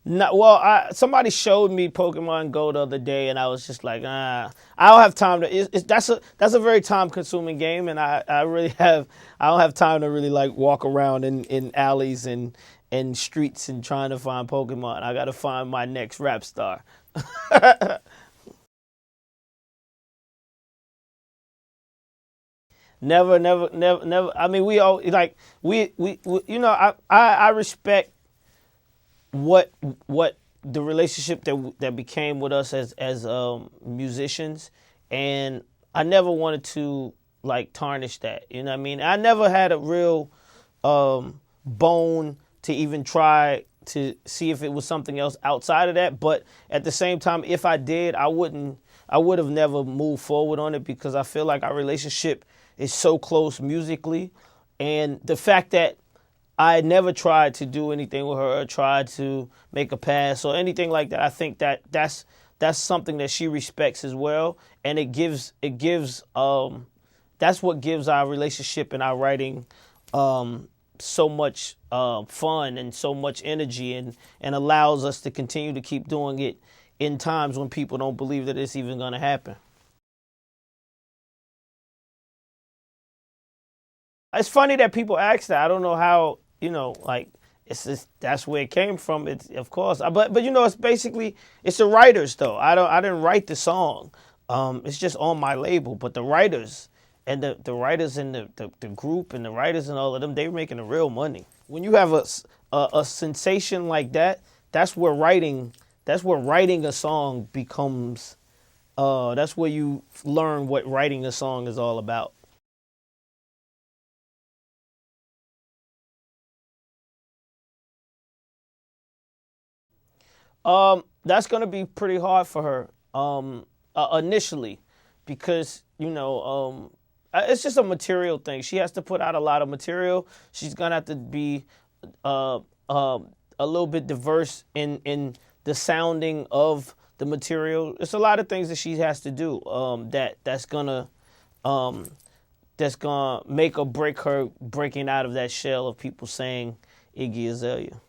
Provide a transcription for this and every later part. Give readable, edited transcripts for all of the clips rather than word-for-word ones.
Not, well, somebody showed me Pokemon Go the other day, and I was just like, I don't have time to. That's a very time consuming game, and I don't have time to really like walk around in alleys and streets and trying to find Pokemon. I got to find my next rap star. Never, never, never, never. I mean, we all like we you know, I respect what what the relationship that became with us as musicians, and I never wanted to like tarnish that. You know what I mean? I never had a real bone to even try to see if it was something else outside of that. But at the same time, if I did, I would have never moved forward on it because I feel like our relationship is so close musically, and the fact that I never tried to do anything with her or tried to make a pass or anything like that. I think that that's something that she respects as well, and that's what gives our relationship and our writing so much fun and so much energy, and allows us to continue to keep doing it in times when people don't believe that it's even going to happen. It's funny that people ask that. I don't know how, like, it's just that's where it came from. It's of course, but it's basically it's the writers though. I didn't write the song. It's just on my label. But the writers and the writers in the group and the writers and all of them, they're making the real money. When you have a sensation like that, that's where writing a song becomes. That's where you learn what writing a song is all about. That's gonna be pretty hard for her initially, because it's just a material thing. She has to put out a lot of material. She's gonna have to be uh, uh, a little bit diverse in the sounding of the material. It's a lot of things that she has to do um, that's gonna make or break her breaking out of that shell of people saying Iggy Azalea.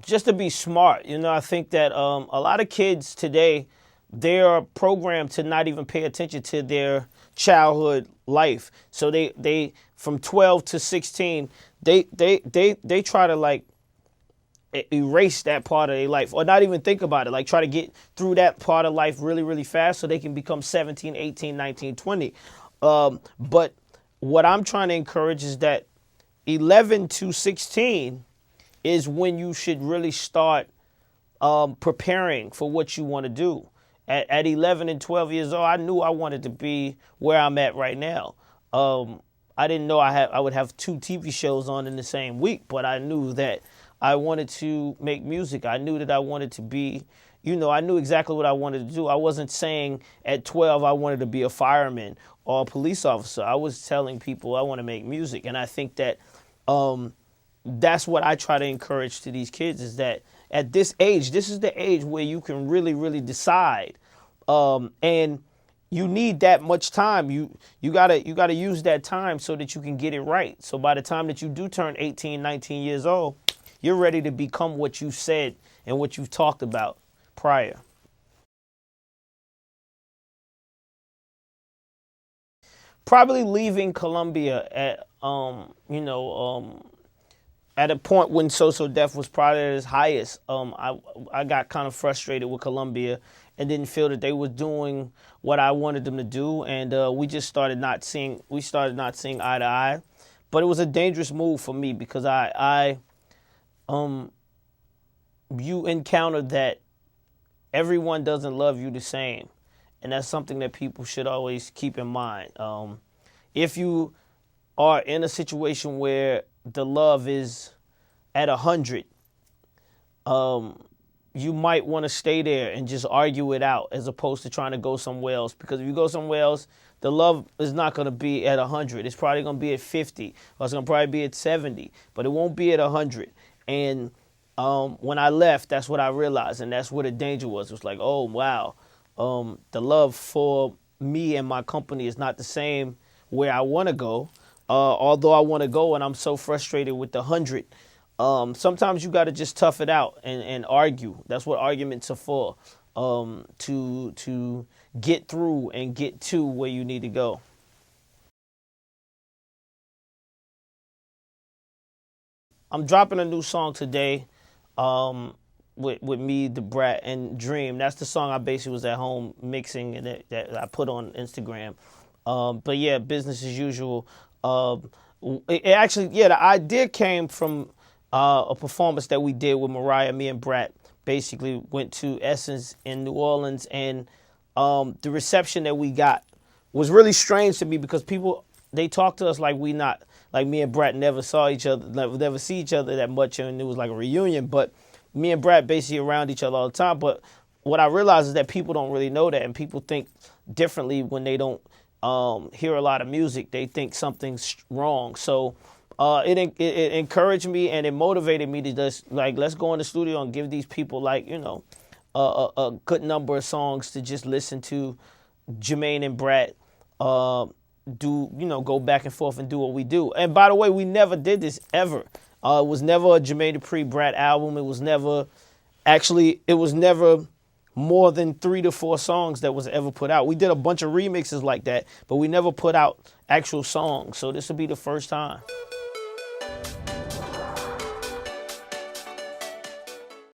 Just to be smart. I think that a lot of kids today, they are programmed to not even pay attention to their childhood life. So they from 12 to 16, they try to like erase that part of their life or not even think about it. Like try to get through that part of life really, really fast so they can become 17, 18, 19, 20. But what I'm trying to encourage is that 11 to 16 is when you should really start preparing for what you want to do. At 11 and 12 years old, I knew I wanted to be where I'm at right now. I didn't know I would have two TV shows on in the same week, but I knew that I wanted to make music. I knew that I wanted to be, I knew exactly what I wanted to do. I wasn't saying at 12 I wanted to be a fireman or a police officer. I was telling people I want to make music, and I think that that's what I try to encourage to these kids is that at this age, this is the age where you can really, really decide, and you need that much time. You gotta use that time so that you can get it right. So by the time that you do turn 18, 19 years old, you're ready to become what you said and what you've talked about prior. Probably leaving Columbia at a point when social death was probably at its highest. I got kind of frustrated with Columbia and didn't feel that they were doing what I wanted them to do, and we started not seeing eye to eye. But it was a dangerous move for me because you encounter that everyone doesn't love you the same, and that's something that people should always keep in mind. If you are in a situation where the love is at 100, you might want to stay there and just argue it out as opposed to trying to go somewhere else. Because if you go somewhere else, the love is not going to be at 100. It's probably going to be at 50, or it's going to probably be at 70, but it won't be at 100. And when I left, that's what I realized, and that's where the danger was. It was like, oh, wow, the love for me and my company is not the same where I want to go. although I want to go and I'm so frustrated with the 100. Sometimes you got to just tough it out and argue. That's what arguments are for, to get through and get to where you need to go. I'm dropping a new song today, with me, the Brat, and Dream. That's the song I basically was at home mixing and that I put on Instagram. But yeah, business as usual. It actually, yeah, the idea came from a performance that we did with Mariah, me and Brat. Basically went to Essence in New Orleans, and the reception that we got was really strange to me because people, they talked to us like we not, like me and Brat never saw each other, never see each other that much, and it was like a reunion. But me and Brat basically around each other all the time. But what I realized is that people don't really know that, and people think differently when they don't hear a lot of music. They think something's wrong. So it encouraged me and it motivated me to just like, let's go in the studio and give these people, like, you know, a good number of songs to just listen to. Jermaine and Brat do, you know, go back and forth and do what we do. And by the way, we never did this ever. It was never a Jermaine Dupri Brat album. It was never more than 3 to 4 songs that was ever put out. We did a bunch of remixes like that, but we never put out actual songs. So this will be the first time.